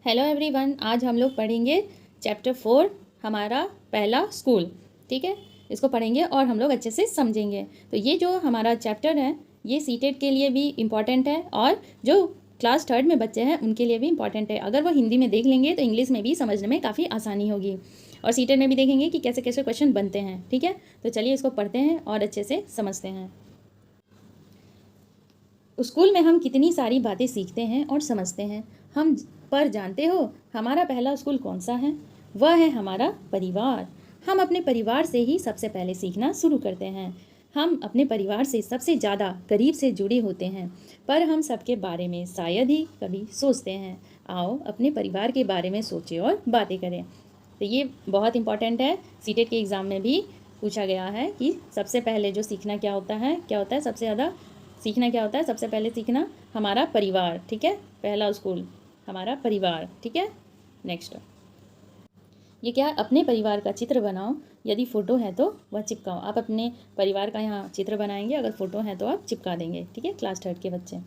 Hello everyone, आज हम लोग पढ़ेंगे चैप्टर 4 हमारा पहला स्कूल। ठीक है, इसको पढ़ेंगे और हम लोग अच्छे से समझेंगे। तो ये जो हमारा चैप्टर है ये सीटेट के लिए भी इम्पॉर्टेंट है और जो क्लास 3rd में बच्चे हैं उनके लिए भी इम्पॉर्टेंट है। अगर वो हिंदी में देख लेंगे तो इंग्लिश में भी समझने में काफ़ी आसानी होगी और सीटेट में भी देखेंगे कि कैसे कैसे क्वेश्चन बनते हैं। ठीक है, तो चलिए इसको पढ़ते हैं और अच्छे से समझते हैं। स्कूल में हम कितनी सारी बातें सीखते हैं और समझते हैं। हम पर जानते हो हमारा पहला स्कूल कौन सा है? वह है हमारा परिवार। हम अपने परिवार से ही सबसे पहले सीखना शुरू करते हैं। हम अपने परिवार से सबसे ज़्यादा करीब से जुड़े होते हैं, पर हम सबके बारे में शायद ही कभी सोचते हैं। आओ अपने परिवार के बारे में सोचें और बातें करें। तो ये बहुत इंपॉर्टेंट है, सीटेट के एग्ज़ाम में भी पूछा गया है कि सबसे पहले जो सीखना क्या होता है सबसे ज़्यादा सीखना क्या होता है? सबसे पहले सीखना हमारा परिवार। ठीक है, पहला स्कूल हमारा परिवार। ठीक है, नेक्स्ट ये क्या है? अपने परिवार का चित्र बनाओ, यदि फ़ोटो है तो वह चिपकाओ। आप अपने परिवार का यहाँ चित्र बनाएंगे, अगर फ़ोटो है तो आप चिपका देंगे। ठीक है, क्लास 3rd के बच्चे।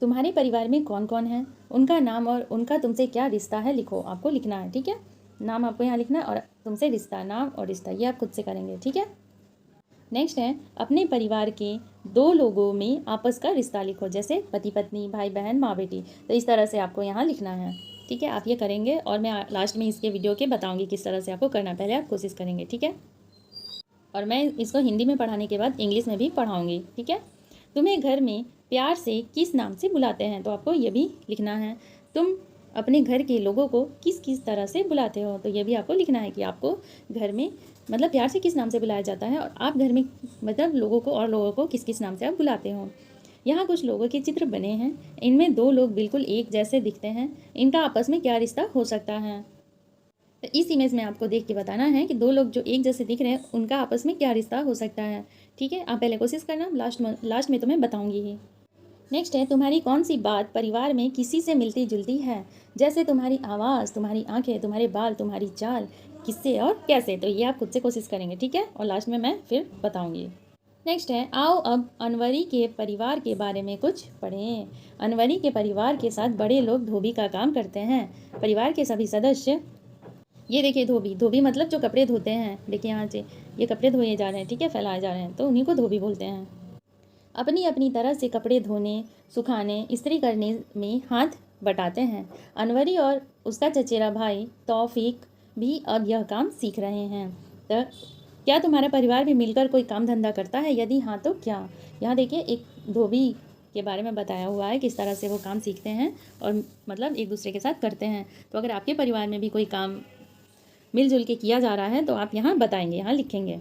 तुम्हारे परिवार में कौन कौन है, उनका नाम और उनका तुमसे क्या रिश्ता है लिखो। आपको लिखना है। ठीक है, नाम आपको यहाँ लिखना है और तुमसे रिश्ता, नाम और रिश्ता ये आप खुद से करेंगे। ठीक है, नेक्स्ट है अपने परिवार के 2 लोगों में आपस का रिश्ता लिखो, जैसे पति पत्नी, भाई बहन, माँ बेटी। तो इस तरह से आपको यहाँ लिखना है। ठीक है, आप ये करेंगे और मैं लास्ट में इसके वीडियो के बताऊंगी किस तरह से आपको करना है। पहले आप कोशिश करेंगे। ठीक है, और मैं इसको हिंदी में पढ़ाने के बाद इंग्लिश में भी पढ़ाऊँगी। ठीक है, तुम्हें घर में प्यार से किस नाम से बुलाते हैं? तो आपको ये भी लिखना है। तुम अपने घर के लोगों को किस किस तरह से बुलाते हो? तो ये भी आपको लिखना है कि आपको घर में मतलब प्यार से किस नाम से बुलाया जाता है और आप घर में मतलब लोगों को किस किस नाम से आप बुलाते हो। यहाँ कुछ लोगों के चित्र बने हैं, इनमें 2 लोग बिल्कुल एक जैसे दिखते हैं, इनका आपस में क्या रिश्ता हो सकता है? तो इस इमेज में आपको देख के बताना है कि 2 लोग जो एक जैसे दिख रहे हैं उनका आपस में क्या रिश्ता हो सकता है। ठीक है, आप पहले कोशिश करना, लास्ट में तो मैं बताऊँगी ही। नेक्स्ट है तुम्हारी कौन सी बात परिवार में किसी से मिलती जुलती है, जैसे तुम्हारी आवाज़, तुम्हारी आंखें, तुम्हारे बाल, तुम्हारी चाल, किससे और कैसे। तो ये आप खुद से कोशिश करेंगे। ठीक है, और लास्ट में मैं फिर बताऊंगी। नेक्स्ट है आओ अब अनवरी के परिवार के बारे में कुछ पढ़ें। अनवरी के परिवार के साथ बड़े लोग धोबी का काम करते हैं। परिवार के सभी सदस्य, ये देखिए धोबी, धोबी मतलब जो कपड़े धोते हैं। देखिए यहाँ से ये कपड़े धोए जा रहे हैं। ठीक है, फैलाए जा रहे हैं, तो उन्हीं को धोबी बोलते हैं। अपनी अपनी तरह से कपड़े धोने, सुखाने, इस्त्री करने में हाथ बटाते हैं। अनवरी और उसका चचेरा भाई तौफीक भी अब यह काम सीख रहे हैं। तो क्या तुम्हारा परिवार भी मिलकर कोई काम धंधा करता है? यदि हाँ तो क्या? यहाँ देखिए एक धोबी के बारे में बताया हुआ है किस तरह से वो काम सीखते हैं और मतलब एक दूसरे के साथ करते हैं। तो अगर आपके परिवार में भी कोई काम मिलजुल के किया जा रहा है तो आप यहाँ बताएंगे, यहाँ लिखेंगे।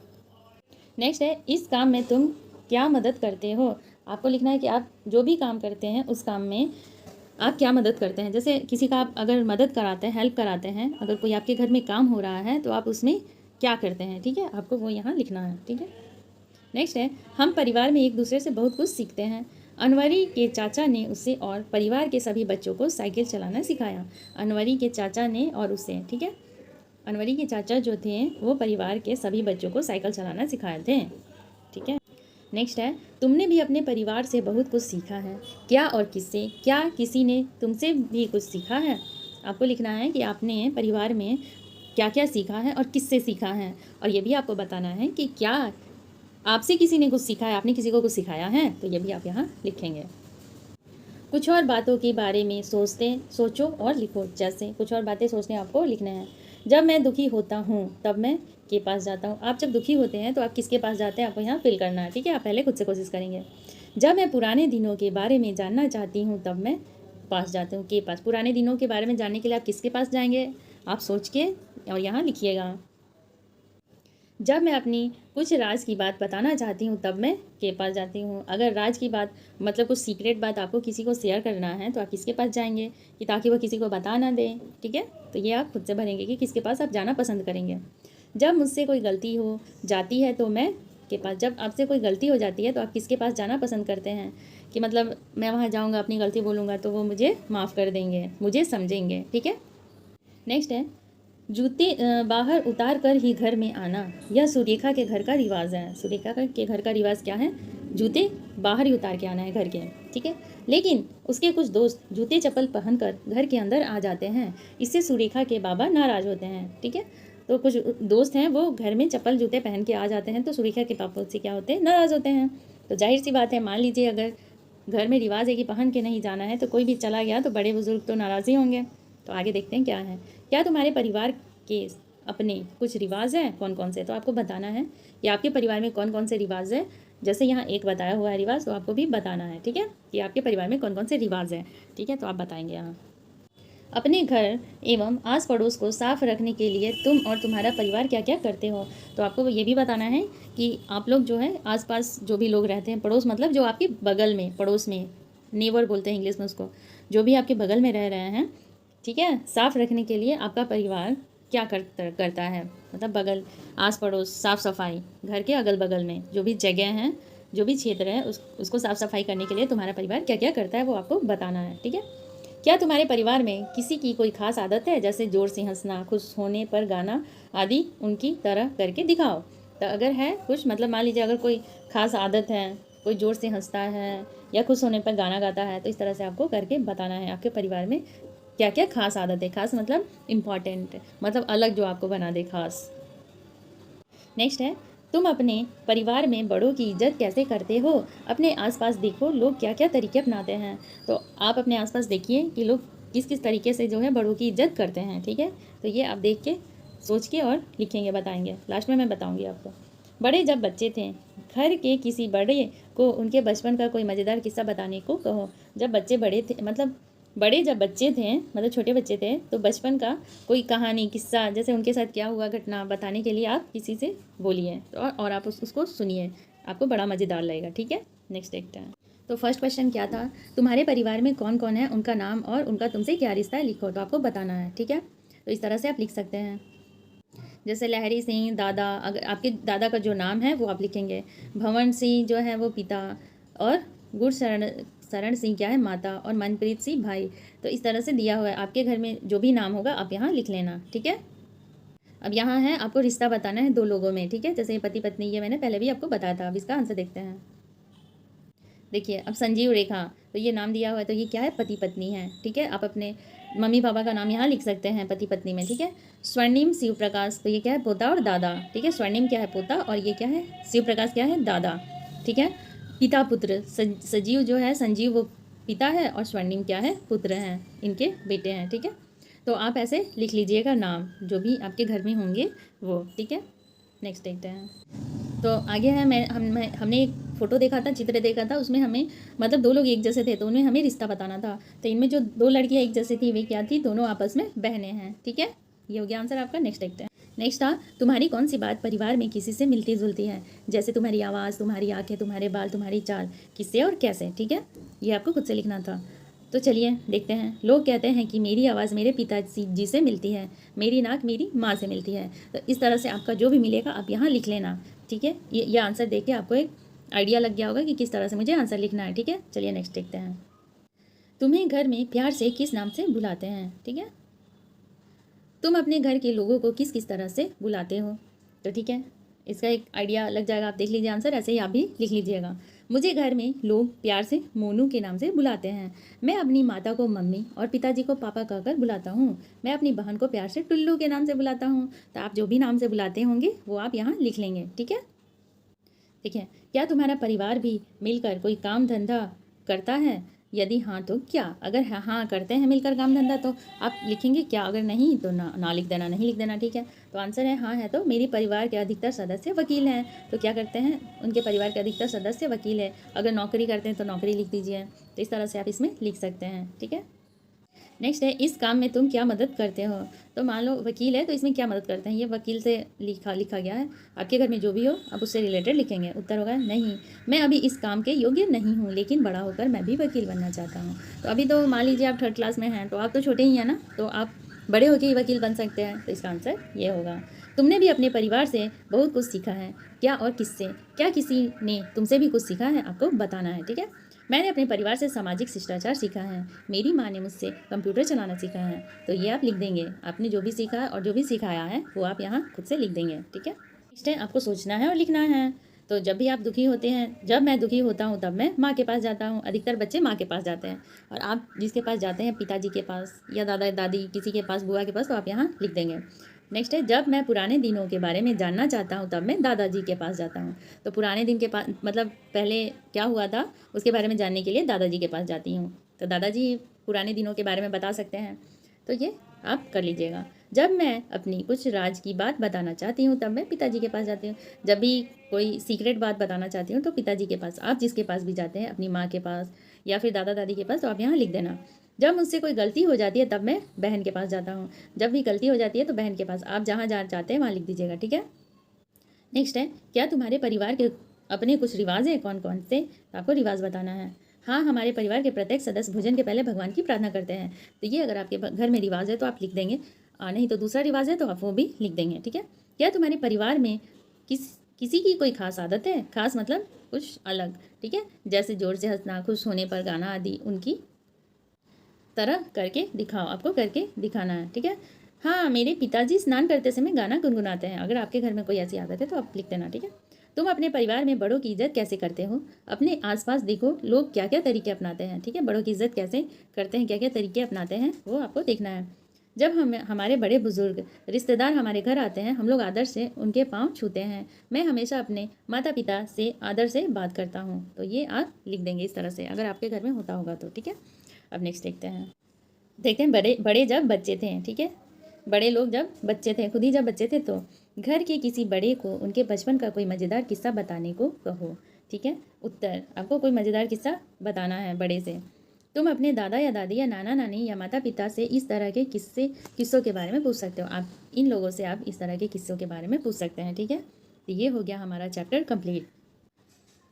नेक्स्ट है इस काम में तुम क्या मदद करते हो? आपको लिखना है कि आप जो भी काम करते हैं उस काम में आप क्या मदद करते हैं। जैसे किसी का आप अगर मदद कराते हैं, हेल्प कराते हैं, अगर कोई आपके घर में काम हो रहा है तो आप उसमें क्या करते हैं। ठीक है, आपको वो यहाँ लिखना है। ठीक है, नेक्स्ट है हम परिवार में एक दूसरे से बहुत कुछ सीखते हैं। अनवरी के चाचा ने उसे और परिवार के सभी बच्चों को साइकिल चलाना सिखाया। अनवरी के चाचा ने और उसे, ठीक है, अनवरी के चाचा जो थे वो परिवार के सभी बच्चों को साइकिल चलाना सिखाए थे। ठीक है, नेक्स्ट है तुमने भी अपने परिवार से बहुत कुछ सीखा है। क्या और किससे? क्या किसी ने तुमसे भी कुछ सीखा है? आपको लिखना है कि आपने परिवार में क्या क्या सीखा है और किससे सीखा है, और ये भी आपको बताना है कि क्या आपसे किसी ने कुछ सीखा है, आपने किसी को कुछ सिखाया है। तो ये भी आप यहाँ लिखेंगे। कुछ और बातों के बारे में सोचो और लिखो। जैसे कुछ और बातें सोचने आपको लिखना है। जब मैं दुखी होता हूँ तब मैं के पास जाता हूँ। आप जब दुखी होते हैं तो आप किसके पास जाते हैं, आपको यहाँ फिल करना है। ठीक है, आप पहले खुद से कोशिश करेंगे। जब मैं पुराने दिनों के बारे में जानना चाहती हूँ तब मैं पास जाती हूँ, के पास। पुराने दिनों के बारे में जानने के लिए आप किसके पास जाएंगे, आप सोच के और यहाँ लिखिएगा। जब मैं अपनी कुछ राज की बात बताना चाहती हूँ तब मैं के पास जाती हूँ। अगर राज की बात मतलब कुछ सीक्रेट बात आपको किसी को शेयर करना है तो आप किसके पास जाएंगे कि ताकि वो किसी को बता ना दे। ठीक है, तो ये आप खुद से भरेंगे कि किसके पास आप जाना पसंद करेंगे। जब मुझसे कोई गलती हो जाती है तो मैं के पास। जब आपसे कोई गलती हो जाती है तो आप किसके पास जाना पसंद करते हैं कि मतलब मैं वहाँ जाऊँगा, अपनी गलती बोलूँगा तो वो मुझे माफ़ कर देंगे, मुझे समझेंगे। ठीक है, नेक्स्ट है जूते बाहर उतार कर ही घर में आना। यह सुरेखा के घर का रिवाज है। सुरेखा के घर का रिवाज क्या है? जूते बाहर ही उतार के आना है घर के, ठीक है। लेकिन उसके कुछ दोस्त जूते चप्पल पहनकर घर के अंदर आ जाते हैं। इससे सुरेखा के बाबा नाराज़ होते हैं, ठीक है। तो कुछ दोस्त हैं वो घर में चप्पल जूते पहन के आ जाते हैं, तो सुरेखा के पापा उससे क्या होते हैं, नाराज़ होते हैं। तो जाहिर सी बात है, मान लीजिए अगर घर में रिवाज है कि पहन के नहीं जाना है, तो कोई भी चला गया तो बड़े बुजुर्ग तो नाराज़ ही होंगे। तो आगे देखते हैं क्या है। क्या तुम्हारे परिवार के अपने कुछ रिवाज हैं? कौन कौन से? तो आपको बताना है कि आपके परिवार में कौन कौन से रिवाज है। जैसे यहाँ एक बताया हुआ है रिवाज, तो आपको भी बताना है, ठीक है, कि आपके परिवार में कौन कौन से रिवाज हैं, ठीक है। तो आप बताएंगे यहाँ। अपने घर एवं आस पड़ोस को साफ रखने के लिए तुम और तुम्हारा परिवार क्या क्या करते हो? तो आपको ये भी बताना है कि आप लोग जो है आसपास जो भी लोग रहते हैं, पड़ोस मतलब जो आपके बगल में, पड़ोस में, नेबर बोलते हैं इंग्लिश में उसको, जो भी आपके बगल में रह रहे हैं, ठीक है, साफ रखने के लिए आपका परिवार क्या करता है। मतलब बगल, आस पड़ोस, साफ़ सफाई, घर के अगल बगल में जो भी जगह हैं, जो भी क्षेत्र है, उसको साफ़ सफाई करने के लिए तुम्हारा परिवार क्या क्या करता है, वो आपको बताना है, ठीक है। क्या तुम्हारे परिवार में किसी की कोई खास आदत है? जैसे ज़ोर से हंसना, खुश होने पर गाना आदि उनकी तरह करके दिखाओ। तो अगर है कुछ, मतलब मान लीजिए अगर कोई खास आदत है, कोई ज़ोर से हंसता है या खुश होने पर गाना गाता है, तो इस तरह से आपको करके बताना है आपके परिवार में क्या क्या खास आदत है। खास मतलब इम्पॉर्टेंट, मतलब अलग, जो आपको बना दे खास। नेक्स्ट है, तुम अपने परिवार में बड़ों की इज्जत कैसे करते हो? अपने आसपास देखो लोग क्या क्या तरीके अपनाते हैं। तो आप अपने आसपास देखिए कि लोग किस किस तरीके से जो है बड़ों की इज्जत करते हैं, ठीक है। तो ये आप देख के सोच के और लिखेंगे, बताएंगे। लास्ट में मैं बताऊंगी आपको। बड़े जब बच्चे थे, घर के किसी बड़े को उनके बचपन का कोई मज़ेदार किस्सा बताने को कहो। जब बच्चे बड़े थे, मतलब बड़े जब बच्चे थे, मतलब छोटे बच्चे थे, तो बचपन का कोई कहानी, किस्सा, जैसे उनके साथ क्या हुआ घटना बताने के लिए आप किसी से बोलिए, और आप उसको सुनिए, आपको बड़ा मज़ेदार लगेगा, ठीक है। नेक्स्ट देखते हैं। तो फर्स्ट क्वेश्चन क्या था? तुम्हारे परिवार में कौन कौन है, उनका नाम और उनका तुमसे क्या रिश्ता है, लिखो। तो आपको बताना है, ठीक है। तो इस तरह से आप लिख सकते हैं। जैसे लहरी सिंह दादा, अगर आपके दादा का जो नाम है वो आप लिखेंगे। भवन सिंह जो है वो पिता, और गुरशरण शरण सिंह क्या है, माता, और मनप्रीत सिंह भाई। तो इस तरह से दिया हुआ है। आपके घर में जो भी नाम होगा आप यहाँ लिख लेना, ठीक है। अब यहाँ है, आपको रिश्ता बताना है दो लोगों में, ठीक है। जैसे पति पत्नी, ये मैंने पहले भी आपको बताया था। अब इसका आंसर देखते हैं। देखिए, अब संजीव रेखा, तो ये नाम दिया हुआ है, तो ये क्या है, पति पत्नी है, ठीक है। आप अपने मम्मी पापा का नाम यहाँ लिख सकते हैं पति पत्नी में, ठीक है। स्वर्णिम शिव प्रकाश, तो ये क्या है, पोता और दादा, ठीक है। स्वर्णिम क्या है, पोता, और ये क्या है, शिव प्रकाश क्या है, दादा, ठीक है। पिता पुत्र, सजीव जो है, संजीव वो पिता है, और स्वर्णिम क्या है, पुत्र हैं, इनके बेटे हैं, ठीक है। तो आप ऐसे लिख लीजिएगा नाम जो भी आपके घर में होंगे वो, ठीक है। नेक्स्ट देखते हैं। तो आगे है, हमने एक फ़ोटो देखा था, चित्र देखा था, उसमें हमें मतलब दो लोग एक जैसे थे, तो उनमें हमें रिश्ता बताना था। तो इनमें जो दो लड़कियां एक जैसी थी वे क्या थी, दोनों आपस में बहनें हैं, ठीक है। ये हो गया आंसर आपका। नेक्स्ट देखते हैं। नेक्स्ट था, तुम्हारी कौन सी बात परिवार में किसी से मिलती जुलती है? जैसे तुम्हारी आवाज़, तुम्हारी आँखें, तुम्हारे बाल, तुम्हारी चाल, किससे और कैसे, ठीक है। ये आपको खुद से लिखना था। तो चलिए देखते हैं। लोग कहते हैं कि मेरी आवाज़ मेरे पिताजी से मिलती है, मेरी नाक मेरी माँ से मिलती है। तो इस तरह से आपका जो भी मिलेगा आप यहाँ लिख लेना, ठीक है। ये आंसर देख के आपको एक आइडिया लग गया होगा कि किस तरह से मुझे आंसर लिखना है, ठीक है। चलिए नेक्स्ट देखते हैं। तुम्हें घर में प्यार से किस नाम से बुलाते हैं, ठीक है। तुम अपने घर के लोगों को किस किस तरह से बुलाते हो, तो ठीक है, इसका एक आइडिया लग जाएगा। आप देख लीजिए आंसर, ऐसे ही आप भी लिख लीजिएगा। मुझे घर में लोग प्यार से मोनू के नाम से बुलाते हैं। मैं अपनी माता को मम्मी और पिताजी को पापा कहकर बुलाता हूँ। मैं अपनी बहन को प्यार से टुल्लू के नाम से बुलाता हूँ। तो आप जो भी नाम से बुलाते होंगे वो आप यहाँ लिख लेंगे, ठीक है। देखिए, क्या तुम्हारा परिवार भी मिलकर कोई काम धंधा करता है? यदि हाँ तो क्या? अगर हाँ करते हैं मिलकर काम धंधा तो आप लिखेंगे क्या, अगर नहीं तो ना लिख देना, नहीं लिख देना, ठीक है। तो आंसर है हाँ है। तो मेरे परिवार के अधिकतर सदस्य वकील हैं। तो क्या करते हैं, उनके परिवार के अधिकतर सदस्य वकील है। अगर नौकरी करते हैं तो नौकरी लिख दीजिए। तो इस तरह से आप इसमें लिख सकते हैं, ठीक है। नेक्स्ट है, इस काम में तुम क्या मदद करते हो? तो मान लो वकील है तो इसमें क्या मदद करते हैं, ये वकील से लिखा गया है। आपके घर में जो भी हो आप उससे रिलेटेड लिखेंगे। उत्तर होगा नहीं, मैं अभी इस काम के योग्य नहीं हूँ, लेकिन बड़ा होकर मैं भी वकील बनना चाहता हूँ। तो अभी तो मान लीजिए आप 3rd क्लास में हैं, तो आप तो छोटे ही हैं ना, तो आप बड़े होकर ही वकील बन सकते हैं। तो इसका आंसर ये होगा। तुमने भी अपने परिवार से बहुत कुछ सीखा है, क्या और किससे? क्या किसी ने तुमसे भी कुछ सीखा है, आपको बताना है, ठीक है। मैंने अपने परिवार से सामाजिक शिष्टाचार सीखा है। मेरी माँ ने मुझसे कंप्यूटर चलाना सीखा है। तो ये आप लिख देंगे। आपने जो भी सीखा है और जो भी सिखाया है वो आप यहाँ खुद से लिख देंगे, ठीक है। नेक्स्ट है, आपको सोचना है और लिखना है। तो जब भी आप दुखी होते हैं, जब मैं दुखी होता हूँ तब मैं माँ के पास जाता हूँ। अधिकतर बच्चे माँ के पास जाते हैं। और आप जिसके पास जाते हैं, पिताजी के पास या दादा दादी, किसी के पास, बुआ के पास, तो आप यहाँ लिख देंगे। नेक्स्ट है, जब मैं पुराने दिनों के बारे में जानना चाहता हूँ तब मैं दादाजी के पास जाता हूँ। तो पुराने दिन के पास मतलब पहले क्या हुआ था उसके बारे में जानने के लिए दादाजी के पास जाती हूँ। तो दादाजी पुराने दिनों के बारे में बता सकते हैं, तो ये आप कर लीजिएगा। जब मैं अपनी कुछ राज की बात बताना चाहती हूँ तब मैं पिताजी के पास जाती हूँ। जब भी कोई सीक्रेट बात बताना चाहती हूँ तो पिताजी के पास। आप जिसके पास भी जाते हैं, अपनी माँ के पास या फिर दादा दादी के पास, तो आप यहाँ लिख देना। जब मुझसे कोई गलती हो जाती है तब मैं बहन के पास जाता हूँ। जब भी गलती हो जाती है तो बहन के पास। आप जहाँ जहाँ चाहते हैं वहाँ लिख दीजिएगा, ठीक है। नेक्स्ट है, क्या तुम्हारे परिवार के अपने कुछ रिवाज हैं? कौन कौन से? आपको रिवाज बताना है। हाँ, हमारे परिवार के प्रत्येक सदस्य भोजन के पहले भगवान की प्रार्थना करते हैं। तो ये अगर आपके घर में रिवाज है तो आप लिख देंगे, नहीं तो दूसरा रिवाज है तो आप वो भी लिख देंगे, ठीक है। क्या तुम्हारे परिवार में किसी की कोई खास आदत है? खास मतलब कुछ अलग, ठीक है, जैसे जोर से हंसना, खुश होने पर गाना आदि उनकी तरह करके दिखाओ। आपको करके दिखाना है, ठीक है। हाँ, मेरे पिताजी स्नान करते समय गाना गुनगुनाते हैं। अगर आपके घर में कोई ऐसी आदत है तो आप लिख देना, ठीक है। तुम अपने परिवार में बड़ों की इज्जत कैसे करते हो? अपने आसपास देखो लोग क्या क्या तरीके अपनाते हैं, ठीक है। बड़ों की इज्जत कैसे करते हैं, क्या क्या तरीके अपनाते हैं, वो आपको देखना है। जब हमारे बड़े बुजुर्ग रिश्तेदार हमारे घर आते हैं, हम लोग आदर से उनके पाँव छूते हैं। मैं हमेशा अपने माता पिता से आदर से बात करता हूँ। तो ये आप लिख देंगे इस तरह से, अगर आपके घर में होता होगा तो, ठीक है। अब नेक्स्ट देखते हैं बड़े जब बच्चे थे, ठीक है। बड़े लोग जब बच्चे थे, खुद ही जब बच्चे थे, तो घर के किसी बड़े को उनके बचपन का कोई मज़ेदार किस्सा बताने को कहो, ठीक है। उत्तर, आपको कोई मज़ेदार किस्सा बताना है बड़े से। तुम अपने दादा या दादी या नाना नानी या माता पिता से इस तरह के किस्सों के बारे में पूछ सकते हो। आप इन लोगों से आप इस तरह के किस्सों के बारे में पूछ सकते हैं, ठीक है। तो ये हो गया हमारा चैप्टर कंप्लीट।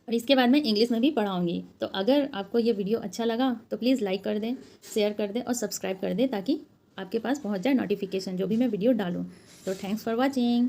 और इसके बाद मैं इंग्लिश में भी पढ़ाऊँगी। तो अगर आपको ये वीडियो अच्छा लगा तो प्लीज़ लाइक कर दें, शेयर कर दें और सब्सक्राइब कर दें, ताकि आपके पास पहुंच जाए नोटिफिकेशन जो भी मैं वीडियो डालूं। तो थैंक्स फॉर वॉचिंग।